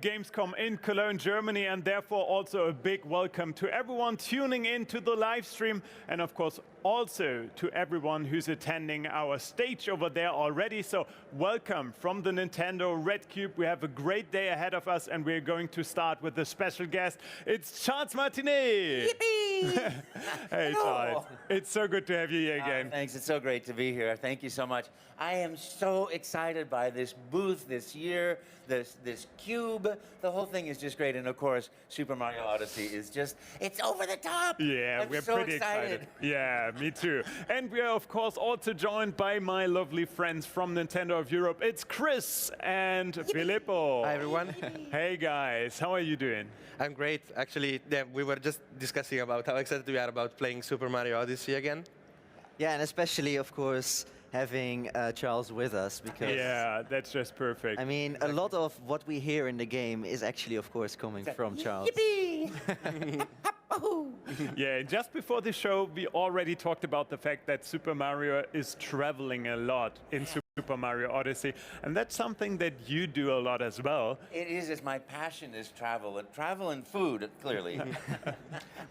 Gamescom in Cologne, Germany, and therefore also a big welcome to everyone tuning in to the live stream, and of course also to everyone who's attending our stage over there already. So welcome from the Nintendo Red Cube. We have a great day ahead of us, and we're going to start with a special guest. It's Charles Martinet. Yippee! Hey, Charles. It's so good to have you here again. Thanks, it's so great to be here. Thank you so much. I am so excited by this booth this year, this cube. The whole thing is just great. And of course, Super Mario Odyssey is just, it's over the top. Yeah, we're so pretty excited. Yeah, me too. And we are, of course, also joined by my lovely friends from Nintendo of Europe. It's Chris and Filippo. Hi, everyone. Hey, guys. How are you doing? I'm great. Actually, yeah, we were just discussing about how excited we are about playing Super Mario Odyssey again. Yeah, and especially, of course, having Charles with us, because Yeah, that's just perfect. I mean, a lot of what we hear in the game is actually, of course, coming from Charles. Yippee! Yeah, just before the show, we already talked about the fact that Super Mario is traveling a lot in Super Mario Odyssey, and that's something that you do a lot as well. It is, it's my passion is travel and food, clearly.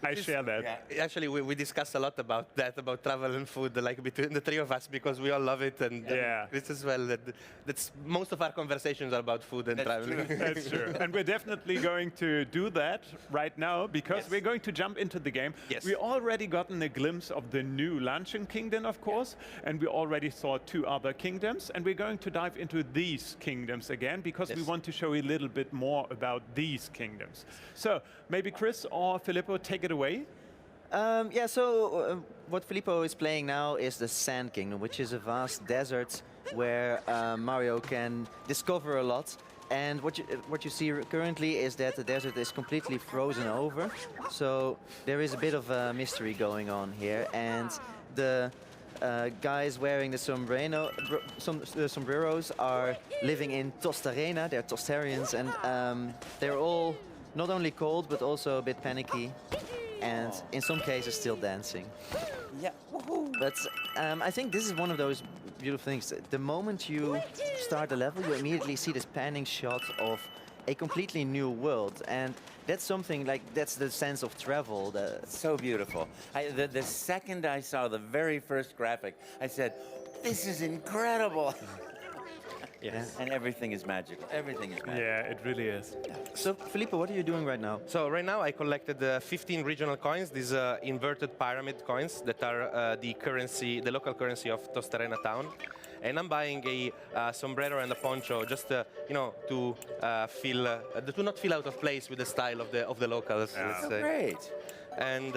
I share that. Yeah. Actually, we discussed a lot about that, about travel and food, like between the three of us, because we all love it, and Yeah. Chris as well. That's most of our conversations are about food and traveling. That's true. And we're definitely going to do that right now, because we're going to jump into the game. Yes. We already gotten a glimpse of the new Luncheon Kingdom, of course, and we already saw 2 other kingdoms, and we're going to dive into these kingdoms again, because we want to show you a little bit more about these kingdoms. So maybe Chris or Filippo, take it away. Yeah, so what Filippo is playing now is the Sand Kingdom, which is a vast desert where Mario can discover a lot. And what you see currently is that the desert is completely frozen over. So there is a bit of a mystery going on here. And the guys wearing the sombreros are living in Tostarena. They're Tostarians, and they're all not only cold, but also a bit panicky. And in some cases still dancing. Yeah. But I think this is one of those beautiful things. The moment you start a level, you immediately see this panning shot of a completely new world. And that's something like, that's the sense of travel. So beautiful. The second I saw the very first graphic, I said, this is incredible. Yes. And everything is magical. Everything is magical. Yeah, it really is. So, Filippo, what are you doing right now? So right now I collected 15 regional coins, these inverted pyramid coins that are the local currency of Tostarena town. And I'm buying a sombrero and a poncho just you know, to not feel out of place with the style of the locals. Yeah. Let's say. Great. And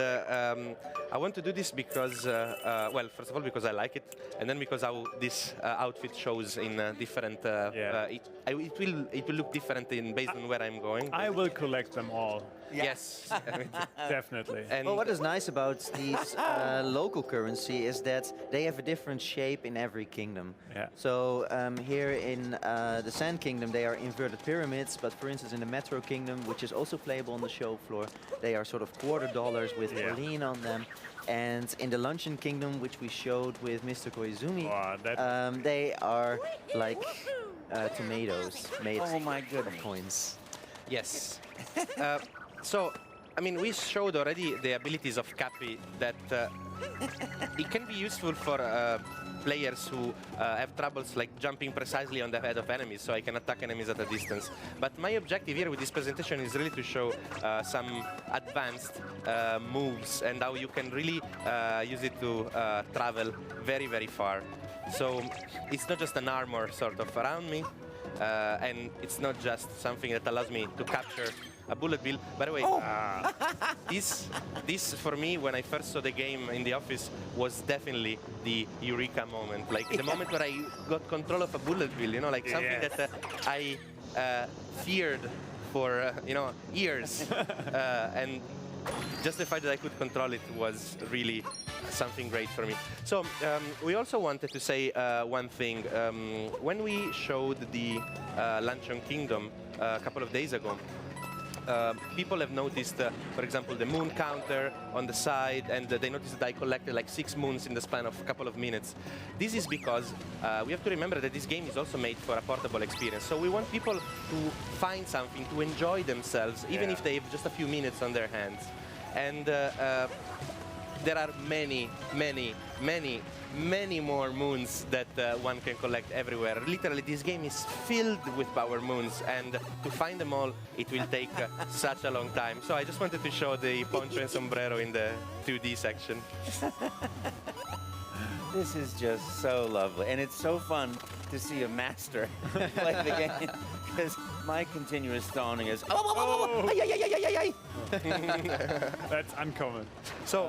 I want to do this because, well, first of all, because I like it, and then because how this outfit shows in different. It will look different based on where I'm going. I will collect them all. Yes, Definitely. and Well, what is nice about these local currency is that they have a different shape in every kingdom. Yeah. So here in the Sand Kingdom, they are inverted pyramids, but for instance in the Metro Kingdom, which is also playable on the show floor, they are sort of $quarter with Pauline on them. And in the Luncheon Kingdom, which we showed with Mr. Koizumi, they are like tomatoes made Oh my of goodness. coins. yes. So, I mean, we showed already the abilities of Cappy that it can be useful for players who have troubles like jumping precisely on the head of enemies, so I can attack enemies at a distance. But my objective here with this presentation is really to show some advanced moves and how you can really use it to travel very, very far. So it's not just an armor sort of around me, and it's not just something that allows me to capture a bullet bill. By the way, this for me, when I first saw the game in the office, was definitely the eureka moment. Like the moment where I got control of a bullet bill, you know, like something that I feared for, you know, years. And just the fact that I could control it was really something great for me. So we also wanted to say one thing. When we showed the Luncheon Kingdom a couple of days ago, people have noticed, for example, the moon counter on the side, and they noticed that I collected like 6 moons in the span of a couple of minutes. This is because we have to remember that this game is also made for a portable experience. So we want people to find something, to enjoy themselves, even if they have just a few minutes on their hands. And there are many, many, many, many more moons that one can collect everywhere. Literally, this game is filled with power moons, and to find them all, it will take such a long time. So I just wanted to show the poncho and sombrero in the 2D section. This is just so lovely, and it's so fun to see a master play the game, because my continuous stoning is That's uncommon. So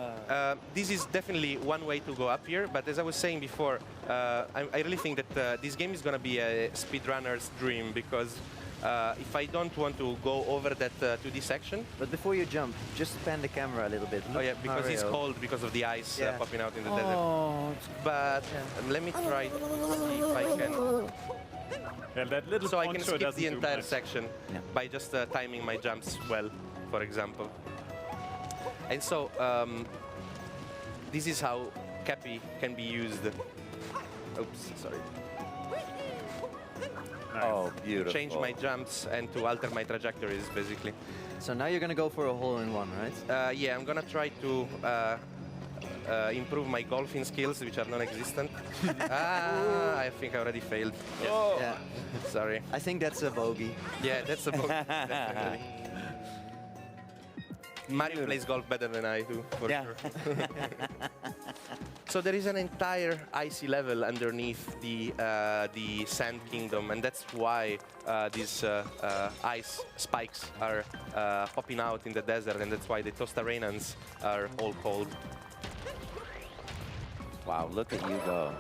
this is definitely one way to go up here, but as I was saying before, I really think that this game is going to be a speedrunner's dream, because if I don't want to go over that 2D section. But before you jump, just pan the camera a little bit. Oh yeah, because Mario. it's cold because of the ice popping out in the desert. oh, But let me try to see if I can. Yeah, that little So I can poncho skip doesn't the do entire much. section by just timing my jumps well, for example. And so this is how Cappy can be used. Oops, sorry. Nice. oh, beautiful. Change my jumps and to alter my trajectories, basically. So now you're gonna go for a hole-in-one, right? Yeah, I'm gonna try to improve my golfing skills, which are non-existent. I think I already failed. Yeah. Sorry. I think that's a bogey. Yeah, that's a book. Definitely. Mario plays golf better than I do, for Yeah. sure. So there is an entire icy level underneath the Sand Kingdom, and that's why these ice spikes are popping out in the desert, and that's why the Tostarenans are all cold. Wow, look at you go.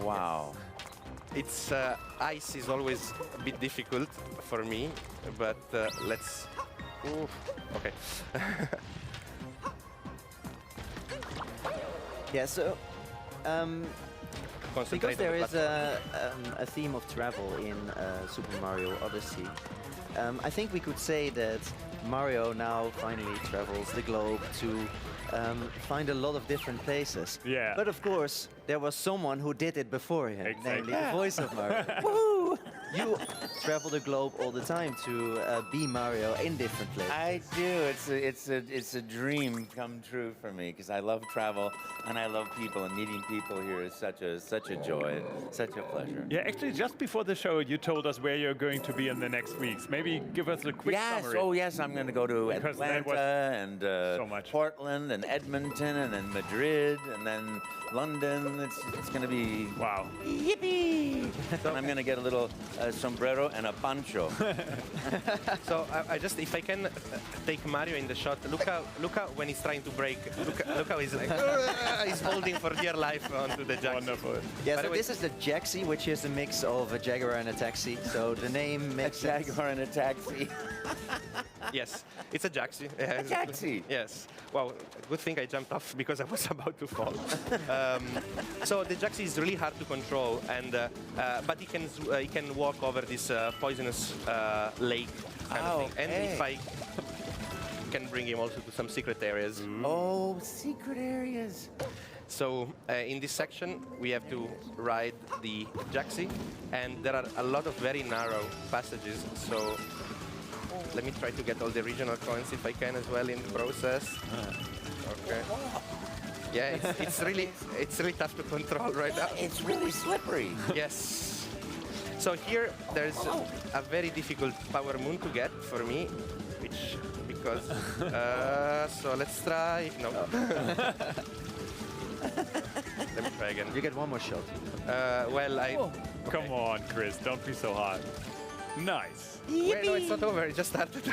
Wow. It's ice is always a bit difficult for me, but let's. Ooh, okay. Yeah, so because Concentrate there on the is a theme of travel in Super Mario Odyssey, I think we could say that Mario now finally travels the globe to find a lot of different places. Yeah. But of course, there was someone who did it before him, Exactly. namely the voice of Mario. Woo! You travel the globe all the time to be Mario in different places. I do. It's a dream come true for me, because I love travel and I love people, and meeting people here is such a joy, such a pleasure. Yeah, actually, just before the show, you told us where you're going to be in the next weeks. Maybe give us a quick Yes. summary. Oh, yes. I'm going to go to Because that was Atlanta and so much. Portland and Edmonton and then Madrid and then London. It's going to be Wow. yippee. And I'm going to get a little sombrero and a poncho. So I just, if I can take Mario in the shot, look how when he's trying to break, look how he's like, he's holding for dear life onto the jack. Wonderful. Yeah, By so the way- this is the Jaxi, which is a mix of a Jaguar and a taxi. So the name A makes sense. Jaguar and a taxi. Yes, it's a Jaxi. Yeah, A Jaxi. Yes. Wow, good thing I jumped off because I was about to fall. So the Jaxi is really hard to control, and but he can walk over this poisonous lake kind of thing. And if I can bring him also to some secret areas. Oh, secret areas. So in this section, we have to ride the Jaxi, and there are a lot of very narrow passages. So let me try to get all the regional coins if I can as well in the process. Okay. Yeah, it's really tough to control right now. It's really slippery. Yes. So here there's a very difficult power moon to get for me, which because so let's try. No. Let me try again. You get one more shot. Well, Come on, Chris. Don't be so hard. Nice. Wait, no, it's not over. It just started.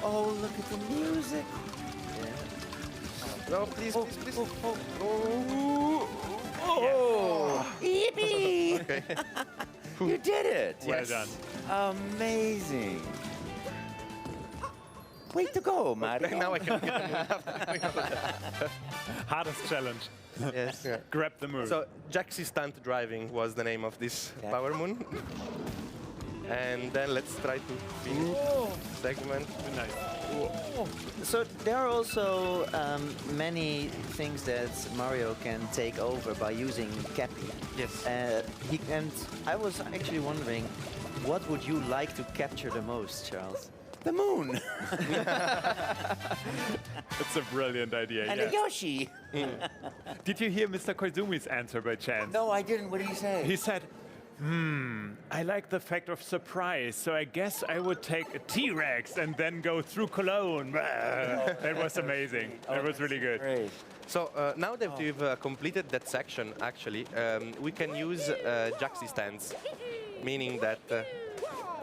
Oh, look at the music. No, please, please, please. Oh, yippee! Okay. You did it. Well done. Amazing. Way to go, Mario. Now I can get the moon. Hardest challenge. Yes. Yeah. Grab the move. So Jaxi Stunt Driving was the name of this power moon. And then let's try to finish segment. Nice. So there are also many things that Mario can take over by using Cappy. Yes. And I was actually wondering, what would you like to capture the most, Charles? The moon. It's a brilliant idea. And yeah. a Yoshi. Did you hear Mr. Koizumi's answer by chance? No, I didn't. What did he say? He said, I like the fact of surprise, so I guess I would take a T-Rex and then go through Cologne. That was amazing. That was really good. Great. So now that we've completed that section, actually, we can use Jaxi stands, meaning that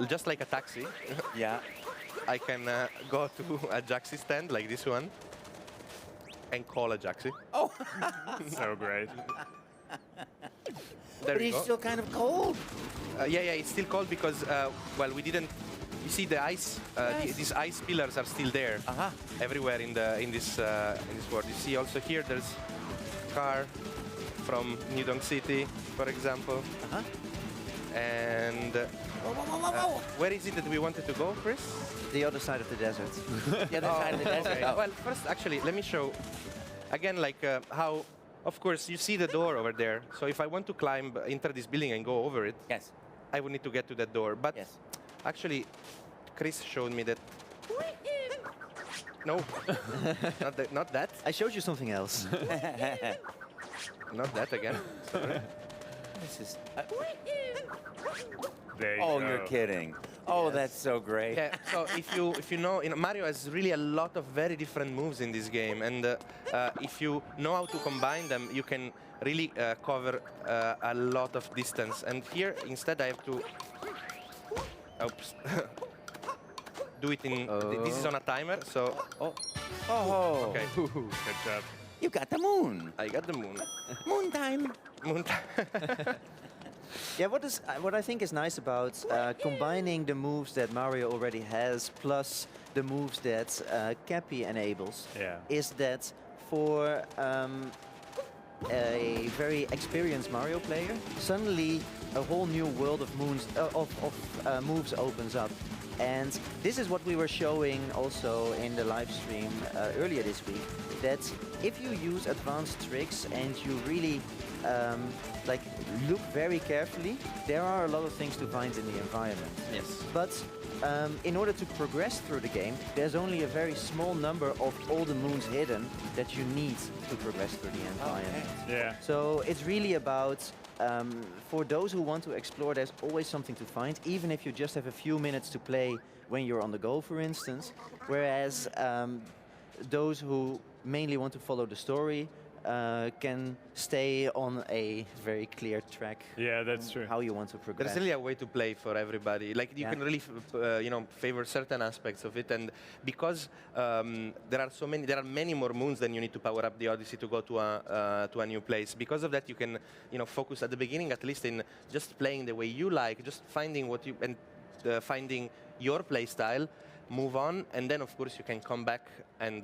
just like a taxi, Yeah. I can go to a Jaxi stand like this one and call a Jaxi. Oh, So great. There but we he's go. still kind of cold. Yeah, it's still cold because, well, we didn't. You see the ice. These ice pillars are still there, everywhere in this world. You see also here there's car from New Donk City, for example. And where is it that we wanted to go, Chris? The other side of the desert. The other side of the desert. Okay. Well, first, actually, let me show again, like how. Of course, you see the door over there. So if I want to climb, enter this building and go over it, Yes. I would need to get to that door. But Yes. actually, Chris showed me that. No, not that. I showed you something else. Not that again. Sorry. This is. There you Oh, go. you're kidding. Oh, that's so great. Yeah. So if you know, Mario has really a lot of very different moves in this game, and if you know how to combine them, you can really cover a lot of distance. And here, instead, I have to. Oops. Do it in. This is on a timer, so. Oh. Oh. Okay. Good job. You got the moon. I got the moon. Moon time. Moon. Yeah, what I think is nice about combining the moves that Mario already has plus the moves that Cappy enables Yeah. is that for a very experienced Mario player, suddenly a whole new world of moves opens up. And this is what we were showing also in the live stream earlier this week, that if you use advanced tricks and you really like look very carefully, there are a lot of things to find in the environment. Yes. But in order to progress through the game, there's only a very small number of all the moons hidden that you need to progress through the environment. Yeah. So it's really about, for those who want to explore, there's always something to find, even if you just have a few minutes to play when you're on the go, for instance. Whereas those who mainly want to follow the story can stay on a very clear track. Yeah, that's true. How you want to progress. There's really a way to play for everybody. Like you Yeah. can really, favor certain aspects of it, and because there are many more moons than you need to power up the Odyssey to go to a new place. Because of that, you can, focus at the beginning, at least, in just playing the way you like, just finding what you and finding your play style, move on, and then of course you can come back and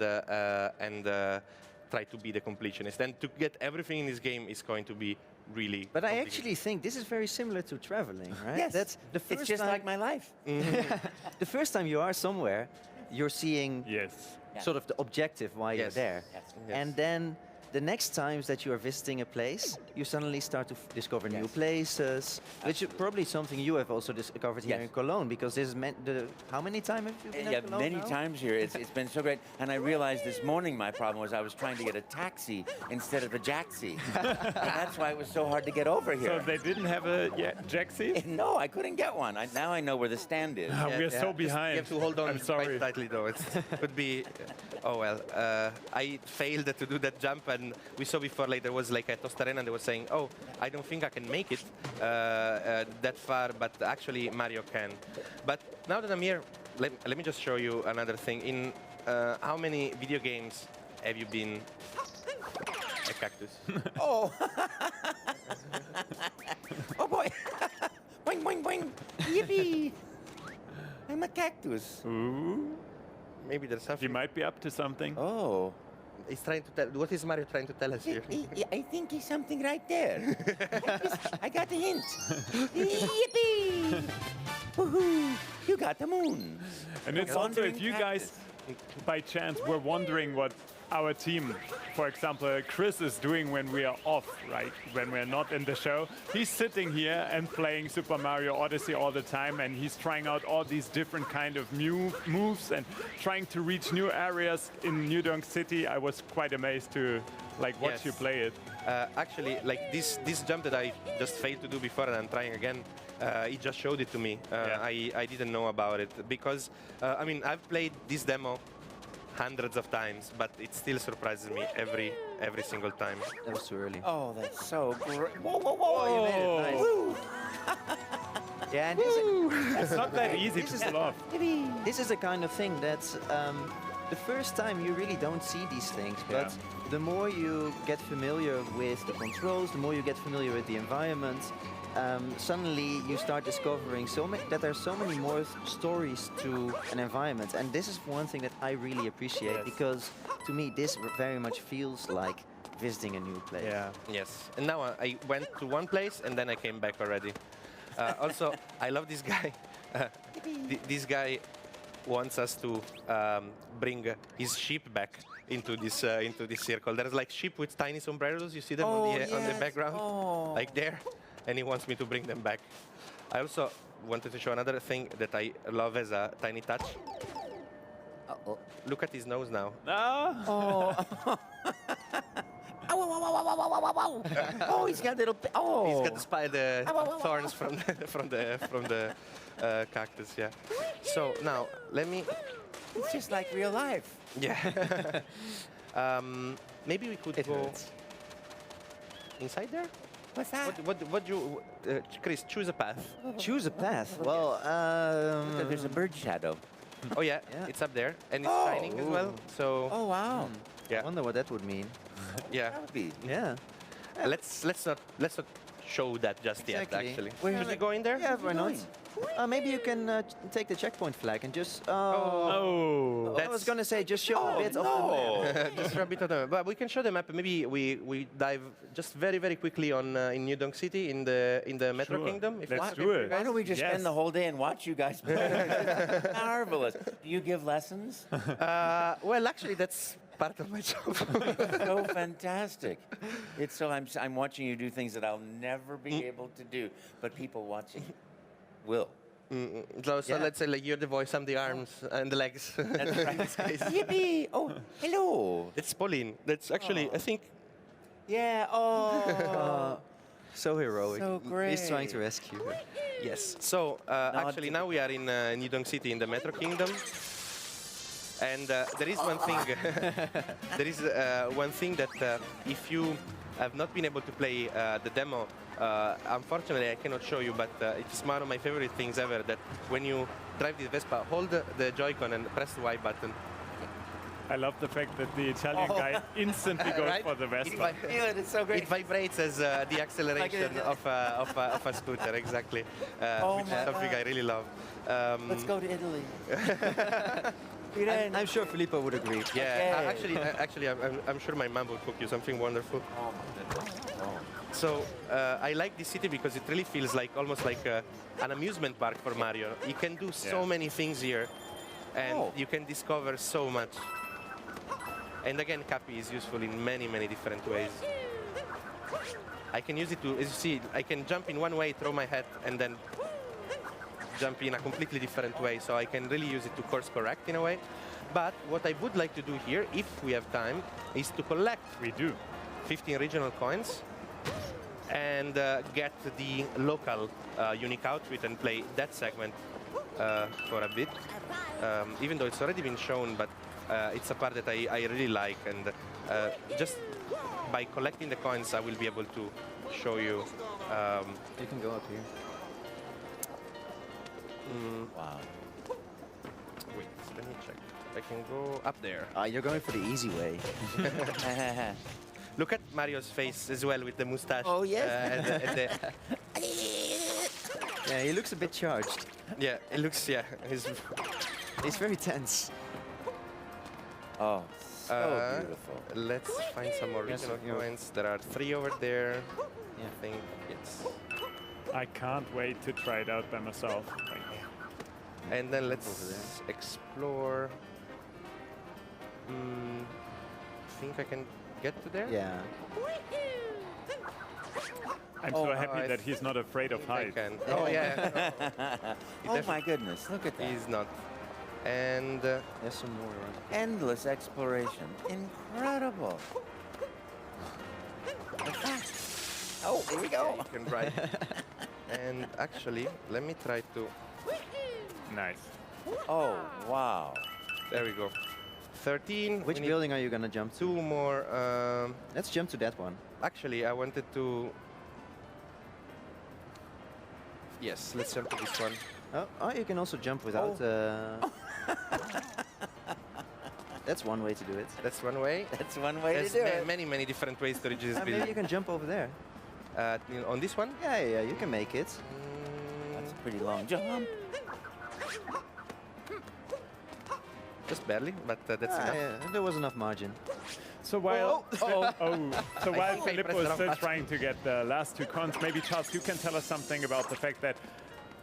try to be the completionist. And to get everything in this game is going to be really. But I complicated. actually think this is very similar to traveling, right? Yes. That's the first It's just time, like my life. the first time you are somewhere, you're seeing Yes. sort of the objective why you're Yes. there. Yes. Yes. And then the next times that you are visiting a place, you suddenly start to discover new Yes. places, which is probably something you have also discovered here Yes. in Cologne, because this is how many times have you been Yeah, at Cologne many now? times here. It's been so great. And I realized this morning my problem was I was trying to get a taxi instead of a Jaxi. And that's why it was so hard to get over So here. they didn't have a Jaxi? No, I couldn't get one. Now I know where the stand is. Ah, we're so Just- behind. You have to hold on I'm sorry. quite tightly, though. It could be. Oh well. I failed to do that jump, and we saw before, like there was like a Tostarena, and they were saying, "Oh, I don't think I can make it that far," but actually Mario can. But now that I'm here, let me just show you another thing. In how many video games have you been a cactus? Oh. Oh boy. Boing, boing, boing. Yippee. I'm a cactus. Ooh. Maybe there's He something. might be up to something. Oh. He's trying to tell. What is Mario trying to tell us here? I think he's something right there. I got the hint. Yippee! Woohoo! You got the moon. And it's also, if you guys, by chance, were wondering what our team, for example, Chris is doing when we are off, right? When we're not in the show. He's sitting here and playing Super Mario Odyssey all the time, and he's trying out all these different kind of moves and trying to reach new areas in New Donk City. I was quite amazed to watch you play it. Actually, like this jump that I just failed to do before and I'm trying again, he just showed it to me. I didn't know about it because, I mean, I've played this demo hundreds of times, but it still surprises me every single time. That was too early. Oh, that's so great. Whoa, whoa, whoa. Oh, you made it. Nice. Woo. Yeah, and It's not that easy to pull off. this is the kind of thing that's the first time you really don't see these things, but the more you get familiar with the controls, the more you get familiar with the environment, suddenly you start discovering that there are so many more stories to an environment. And this is one thing that I really appreciate, because to me this very much feels like visiting a new place. Yeah. Yes, and now I went to one place and then I came back already. Also, I love this guy. This guy wants us to bring his sheep back into this circle. There's like sheep with tiny sombreros. You see them on the background, like there, and he wants me to bring them back. I also wanted to show another thing that I love as a tiny touch. Look at his nose now. Oh, he's got little. Oh, He's got the thorns from the cactus. Yeah. So now let me. it's just like real life. Yeah. Maybe we could go inside there. What's that? What you, Chris? Choose a path. Choose a path. Well, There's a bird shadow. Oh yeah, Yeah. it's up there and it's shining as well. So Oh wow. I yeah, wonder what that would mean. yeah. That would be. Yeah. Let's not show that just yet. Exactly. Actually, Where should is we it? go in there? Yeah, why not? doing? Maybe you can take the checkpoint flag and just. Oh. I was gonna say just show a bit of the map. Just a bit of them. But we can show the map. Maybe we dive just very quickly on in New Donk City in the Metro Sure. Kingdom. If Let's that's do okay it. for you Why don't we just Yes. spend the whole day and watch you guys play? It's marvelous. Do you give lessons? guys. Well, actually, that's part of my job. So fantastic. It's so I'm watching you do things that I'll never be able to do, but people watching will. So Yeah. let's say like you're the voice, I'm the arms and the legs. That's right. Yippee! Oh, hello. It's Pauline. That's actually, I think, Yeah. Oh. So heroic. So He's trying to great. rescue her. yes. So actually now we are in New Donk City in the Metro Kingdom. And there is one thing. There is one thing that if you have not been able to play the demo, unfortunately I cannot show you. But it's one of my favorite things ever. That when you drive the Vespa, hold the Joy-Con and press the Y button. I love the fact that the Italian guy instantly goes Right? for the Vespa. It Feel it. It's so great. It vibrates as the acceleration of a scooter, exactly. Oh Which is my something God. I really love. Let's go to Italy. I'm sure Filippo would agree. Yeah, Okay. actually, I'm sure my mom will cook you something wonderful. Oh my goodness. Oh. So I like this city because it really feels like almost like an amusement park for Mario. You can do so Yeah. many things here, and you can discover so much. And again, Cappy is useful in many different ways. I can use it to, as you see, I can jump in one way, throw my hat, and then jump in a completely different way. So I can really use it to course correct in a way. But what I would like to do here, if we have time, is to collect We do. 15 regional coins and get the local unique outfit and play that segment for a bit. Even though it's already been shown, but it's a part that I really like, and just by collecting the coins I will be able to show you. You can go up here. Wow. Wait, let me check. I can go up there. You're going for the easy way. Look at Mario's face as well with the mustache. Oh, yes. Yeah, he looks a bit charged. Yeah, it looks, yeah. He's very tense. Oh, so beautiful. Let's find some more Yes, regional you- coins. There are 3 over there. Yeah. I think it's... I can't wait to try it out by myself. Like, And then let's explore. Think I can get to there? Yeah. I'm Oh, so happy I that he's not afraid of I heights. can. Oh yeah. Oh my goodness, look at that. He's not. And There's some more around. Endless exploration. Incredible. Oh, here we go. you can ride. And actually, let me try to. Nice. Oh, wow. There we go. 13. Which we need building are you gonna jump to? 2 more. Let's jump to that one. Actually, I wanted to. Yes, let's jump to this one. Oh, you can also jump without. That's one way to do it. That's one way. That's one way There's to do it. many different ways to reach this Maybe you building. can jump over there. On this one? Yeah, you can make it. That's a pretty long jump. Just barely, but that's enough. Yeah, there was enough margin. So while so while think I Filippo pressed is the wrong still button. trying to get the last 2 cons, maybe Charles, you can tell us something about the fact that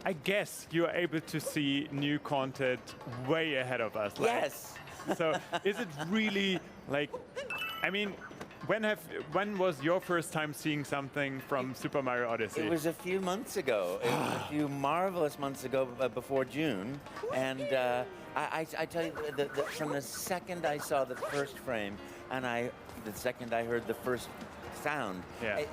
I guess you are able to see new content way ahead of us. Like, Yes. So is it really like? I mean, when was your first time seeing something from Super Mario Odyssey? It was a few months ago. It was a few marvelous months ago, before June. And I tell you, from the second I saw the first frame, and the second I heard the first sound, Yeah.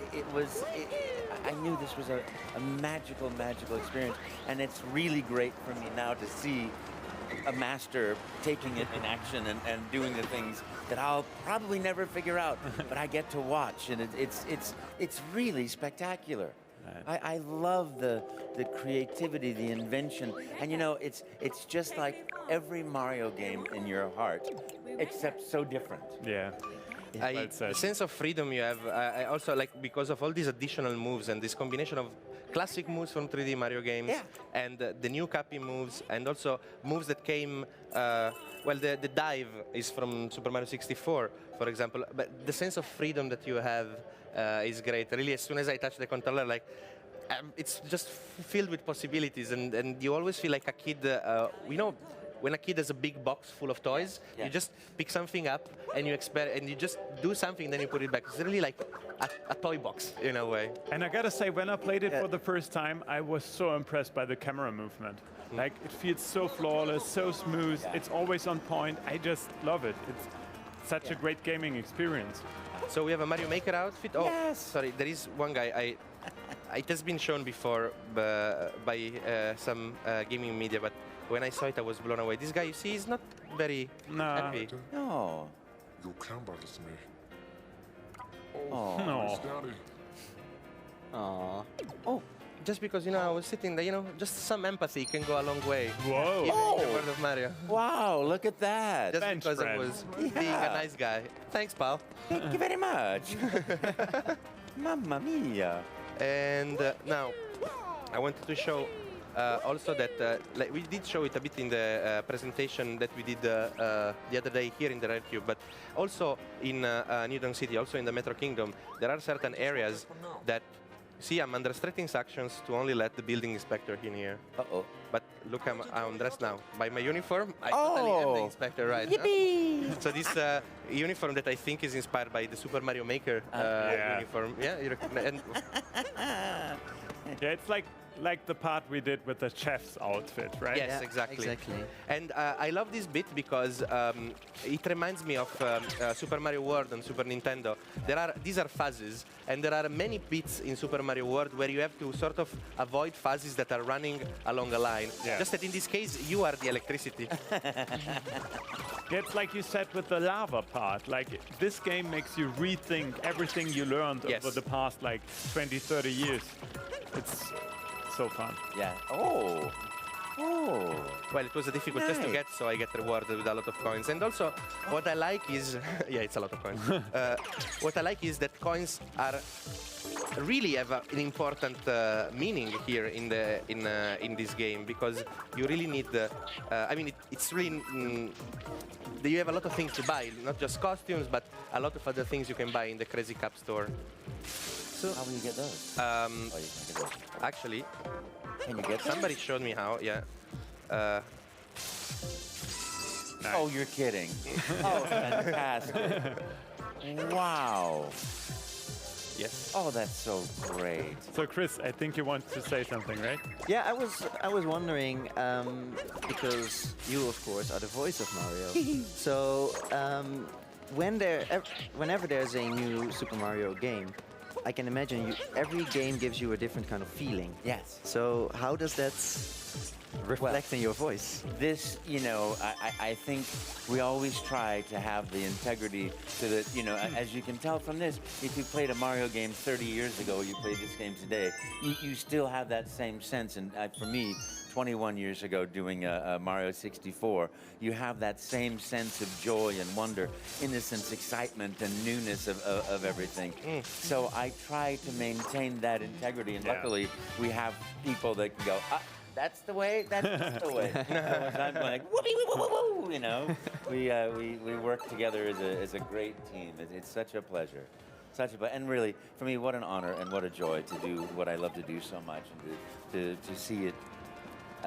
I knew this was a magical experience. And it's really great for me now to see a master taking it in action and doing the things that I'll probably never figure out, but I get to watch, and it's really spectacular. I love the creativity, the invention, and you know, it's just like every Mario game in your heart, except so different. Yeah. Well The said. sense of freedom you have, I also like, because of all these additional moves and this combination of classic moves from 3D Mario games and the new Cappy moves, and also moves that came, well, the dive is from Super Mario 64, for example, but the sense of freedom that you have is great. Really, as soon as I touch the controller, like, it's just filled with possibilities, and you always feel like a kid, you know, when a kid has a big box full of toys, you just pick something up and you and you just do something, then you put it back. It's really like a toy box in a way. And I gotta say, when I played it for the first time, I was so impressed by the camera movement. Like, it feels so flawless, so smooth. It's always on point. I just love it. It's such a great gaming experience. So we have a Mario Maker outfit. Oh, Yes. sorry, there is one guy. It has been shown before by some gaming media, but when I saw it, I was blown away. This guy, you see, is not very happy. No. Your clown bothers me. Oh. No. Daddy. Aww. Oh, just because, you know, I was sitting there, you know, just some empathy can go a long way. Whoa. Even in the world of Mario. Wow, look at that. Just Bench because I press. was being a nice guy. Thanks, pal. Thank you very much. Mamma mia. And now, I wanted to show also that like we did show it a bit in the presentation that we did the other day here in the Red Cube, but also in New Donk City, also in the Metro Kingdom, there are certain areas that, see, I'm under strict instructions to only let the building inspector in here. Uh-oh. But look, I'm dressed now. By my uniform, I totally am the inspector, right? Yippee! So this uniform that I think is inspired by the Super Mario Maker Yeah. uniform. Yeah, you recognize. Yeah, it's like the part we did with the chef's outfit, right? Yes, Yeah, exactly. exactly. And I love this bit because it reminds me of Super Mario World on Super Nintendo. These are phases, and there are many bits in Super Mario World where you have to sort of avoid phases that are running along a line. Yeah. Just that in this case, you are the electricity. Yeah, it's like you said with the lava part. Like, this game makes you rethink everything you learned Yes. over the past, like, 20, 30 years. It's so fun. Yeah. Oh. Oh. Well, it was a difficult test to Nice. get, so I get rewarded with a lot of coins. And also, what I like is, yeah, it's a lot of coins. What I like is that coins are really have an important meaning here in this game, because you really need the. I mean, it's really. You have a lot of things to buy, not just costumes, but a lot of other things you can buy in the Crazy Cup store. So how will you get those? Oh, you can get those. Actually, Can you get those? somebody showed me how. Yeah. Oh, you're kidding. Oh, fantastic. Wow. Yes. Oh, that's so great. So Chris, I think you want to say something, right? Yeah, I was wondering because you, of course, are the voice of Mario. So whenever there's a new Super Mario game, I can imagine every game gives you a different kind of feeling. Yes. So how does that reflect in your voice? This, you know, I think we always try to have the integrity so that, you know, as you can tell from this, if you played a Mario game 30 years ago, you played this game today, you still have that same sense. And for me, 21 years ago doing Mario 64, you have that same sense of joy and wonder, innocence, excitement, and newness of everything. So I try to maintain that integrity, and luckily we have people that can go, that's the way, that's the way. I'm like, whoopee, woo, woo, woo, woo, you know? We work together as a great team. It's such a pleasure. And really, for me, what an honor and what a joy to do what I love to do so much, and to see it,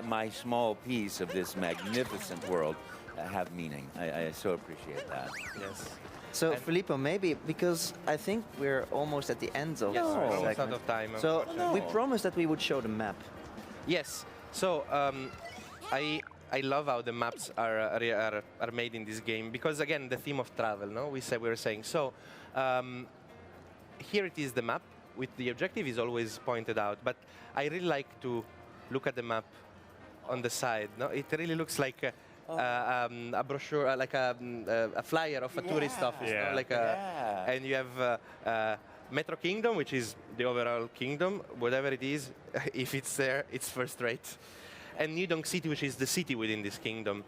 my small piece of this magnificent world, have meaning. I so appreciate that. Yes. So Filippo, maybe because I think we're almost at the end of Yes, our we're almost segment. out of time. So we No. promised that we would show the map. Yes. So I love how the maps are made in this game because again the theme of travel. No, we were saying so. Here it is the map with the objective is always pointed out, but I really like to look at the map on the side. No, it really looks like a brochure, like a flyer of a tourist office. Yeah. No? Like and you have. Metro Kingdom, which is the overall kingdom, whatever it is, if it's there, it's first rate. And New Donk City, which is the city within this kingdom,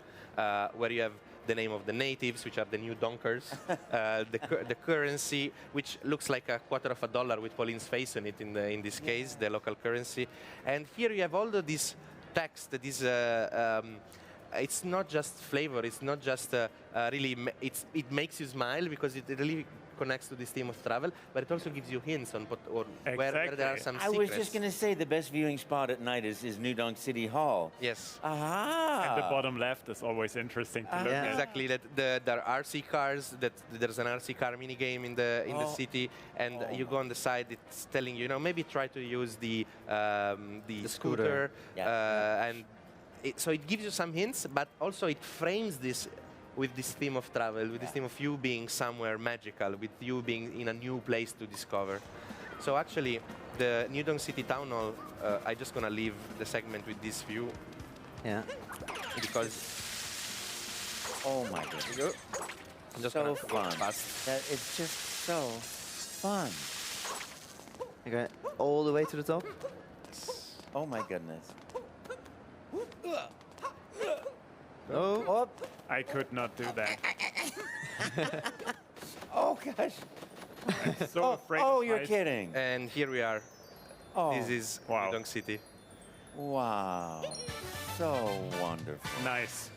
where you have the name of the natives, which are the new donkers, the currency, which looks like $0.25 with Pauline's face on it in this case, the local currency. And here you have all of this text that is it's not just flavor, it's not just really, it makes you smile because it really connects to this theme of travel, but it also gives you hints on where there are some I secrets. was just going to say the best viewing spot at night is New Donk City Hall. Yes. Aha! And the bottom left is always interesting to look Yeah. at. Exactly. That there are RC cars. That there's an RC car mini game in the city, and you go on the side. It's telling you, maybe try to use the scooter, and so it gives you some hints, but also it frames this with this theme of travel, with this theme of you being somewhere magical, with you being in a new place to discover. So actually, the New Donk City Town Hall, I'm just gonna leave the segment with this view. Yeah. Because Oh my goodness. I'm just So gonna fun. go fast. It's just so fun. Okay, all the way to the top. Oh my goodness. Oh, I could not do that. Oh gosh. So afraid Oh, of you're heights. kidding. And here we are. Oh, This is Wow. New Donk City. wow. So wonderful. Nice.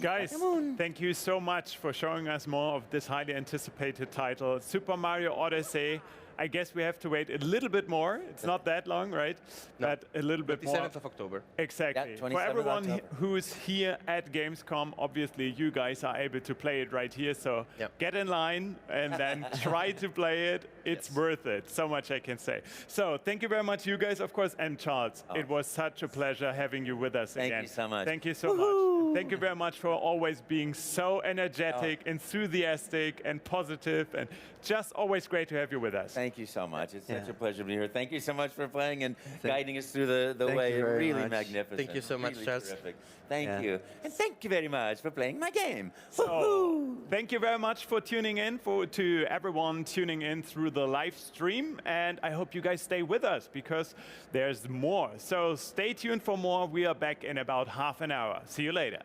Guys, thank you so much for showing us more of this highly anticipated title, Super Mario Odyssey. I guess we have to wait a little bit more. It's not that long, right? No. But a little bit more. 27th of October. Exactly. Yeah, For 27th everyone October. who's here at Gamescom, obviously you guys are able to play it right here. So Yep. get in line and then try to play it. It's worth it. So much I can say. So thank you very much, you guys, of course, and Charles. It was such a pleasure having you with us Thank again. you so much. Thank you so much. Thank you very much for always being so energetic, enthusiastic, and positive, and just always great to have you with us. Thank you so much. It's such Yeah. a pleasure to be here. Thank you so much for playing and guiding us through the Thank way. you very Really much. magnificent. Thank you so much, Really Charles. terrific. Thank Yeah. you. And thank you very much for playing my game. So, thank you very much for tuning in, to everyone tuning in through the live stream. And I hope you guys stay with us because there's more. So stay tuned for more. We are back in about half an hour. See you later.